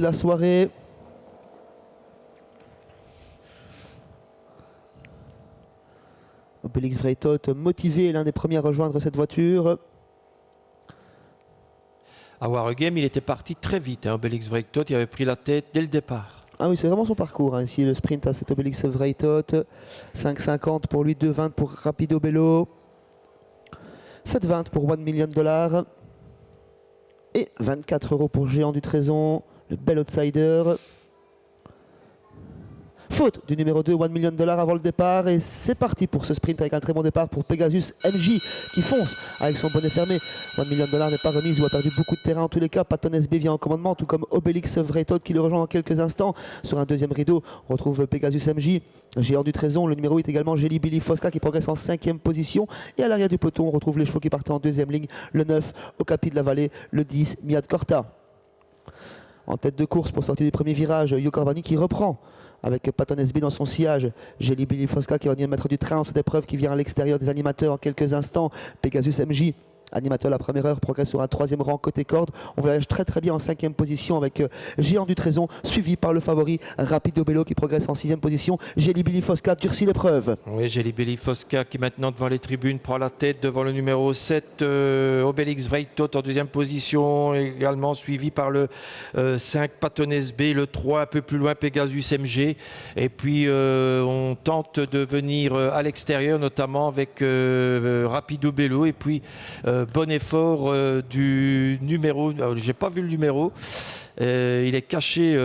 de la soirée. Obélix Vreytot, motivé, l'un des premiers à rejoindre cette voiture. À Wargame, il était parti très vite. Obélix Vreytot, il avait pris la tête dès le départ. Ah oui, c'est vraiment son parcours. Ici, le sprint à cet Obélix Vreytot. 5,50 pour lui, 2,20 pour Rapido Bello. 7,20 pour $1 million. Et 24 € pour Géant du Trésor, le bel outsider. Faute du numéro 2, $1 million avant le départ. Et c'est parti pour ce sprint avec un très bon départ pour Pegasus MJ qui fonce avec son bonnet fermé. $1 million n'est pas remise ou a perdu beaucoup de terrain en tous les cas. Patton SB vient en commandement, tout comme Obélix Vreytot qui le rejoint dans quelques instants. Sur un deuxième rideau, on retrouve Pegasus MJ, Géant du Trésor, le numéro 8 également, Jelly Billy Fosca qui progresse en 5e position. Et à l'arrière du peloton, on retrouve les chevaux qui partaient en deuxième ligne. Le 9, Okapi de la Vallée, le 10, Miad Corta. En tête de course pour sortir du premier virage, Yoko Corbani qui reprend avec Patton SB dans son sillage. Jelly Billy Fosca qui va venir mettre du train dans cette épreuve qui vient à l'extérieur des animateurs en quelques instants. Pegasus MJ, animateur à la première heure, progresse sur un 3e rang côté corde. On voyage très très bien en 5e position avec Géant du Trésor, suivi par le favori Rapido Bello qui progresse en 6e position. Jelly Billy Fosca durcit l'épreuve. Oui, Jelly Billy Fosca qui maintenant devant les tribunes prend la tête devant le numéro 7, Obélix Vreytot en 2e position, également suivi par le 5 Patton SB, le 3 un peu plus loin Pegasus MG. Et puis on tente de venir à l'extérieur, notamment avec Rapido Bello et puis bon effort du numéro, j'ai pas vu le numéro, il est caché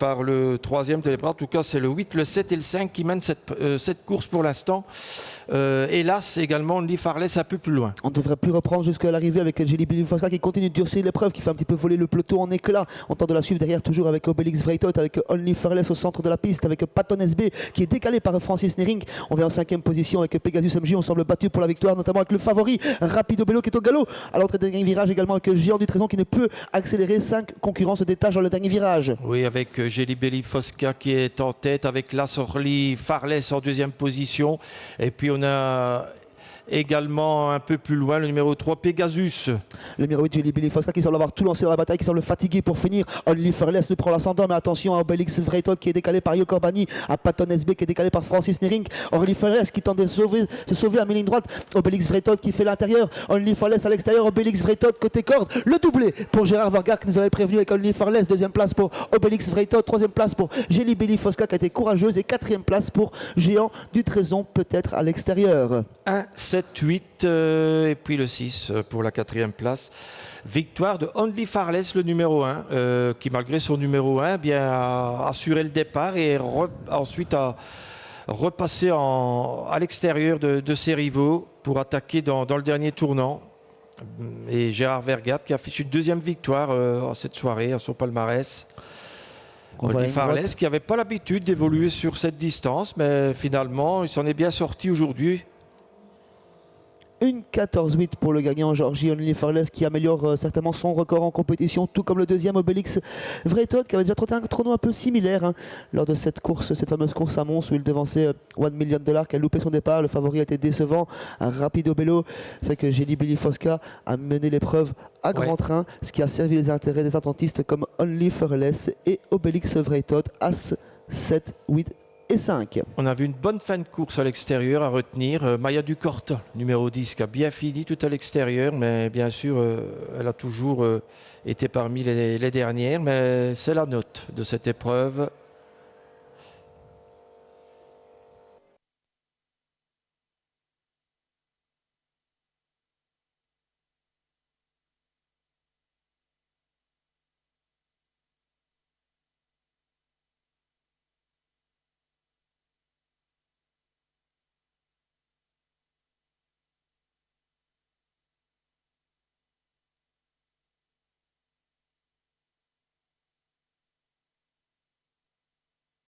par le 3e de l'épreuve. En tout cas c'est le 8, le 7 et le 5 qui mènent cette course pour l'instant. Hélas également Only Farless un peu plus loin. On ne devrait plus reprendre jusqu'à l'arrivée avec Jelly Billy Fosca qui continue de durcir l'épreuve, qui fait un petit peu voler le peloton en éclats. On tente de la suivre derrière toujours avec Obélix Vreytot, avec Only Farless au centre de la piste, avec Patton SB qui est décalé par Francis Nering. On vient en 5e position avec Pegasus MJ, on semble battu pour la victoire, notamment avec le favori Rapido Bello qui est au galop. À l'entrée du dernier virage également avec Géant du Trésor qui ne peut accélérer. 5 concurrents se détachent dans le dernier virage. Oui, avec Jelly Billy Fosca qui est en tête, avec Only Farless en 2e position. Et puis on a également un peu plus loin le numéro 3 Pegasus. Le numéro 8 Jelly Billy Fosca qui semble avoir tout lancé dans la bataille, qui semble fatigué pour finir. Only Farless lui prend l'ascendant, mais attention à Obélix Vreytot qui est décalé par Yoko Corbani, à Patton SB qui est décalé par Francis Nering. Only Farless qui tente de se sauver à mi-ligne droite. Obélix Vreytot qui fait l'intérieur. Only Farless à l'extérieur. Obélix Vreytot côté corde. Le doublé pour Gérard Vargar qui nous avait prévenu avec Only Farless. 2e place pour Obélix Vreytot. 3e place pour Jelly Billy Fosca qui a été courageuse. Et 4e place pour Géant du Trésor, peut-être à l'extérieur. 1, 7, 8 et puis le 6 pour la 4e place. Victoire de Only Farless, le numéro 1, qui malgré son numéro 1 bien, a assuré le départ et ensuite a repassé à l'extérieur de ses rivaux pour attaquer dans le dernier tournant. Et Gérard Vergat qui affiche une 2e victoire à cette soirée, à son palmarès. Only Farless qui n'avait pas l'habitude d'évoluer sur cette distance, mais finalement il s'en est bien sorti aujourd'hui. Une 14-8 pour le gagnant Georgie Only Farless qui améliore certainement son record en compétition, tout comme le 2e Obélix Vreytot qui avait déjà trotté un chrono un peu similaire lors de cette course, cette fameuse course à Mons où il devançait $1 million qui a loupé son départ. Le favori a été décevant. Un Rapido Bello, c'est que Jelly Billy Fosca a mené l'épreuve à grand train, ce qui a servi les intérêts des attentistes comme Only Farless et Obélix Vreytot, As 7, 8 et 5. On a vu une bonne fin de course à l'extérieur à retenir. Maya Ducorta, numéro 10, qui a bien fini tout à l'extérieur, mais bien sûr, elle a toujours été parmi les dernières. Mais c'est la note de cette épreuve.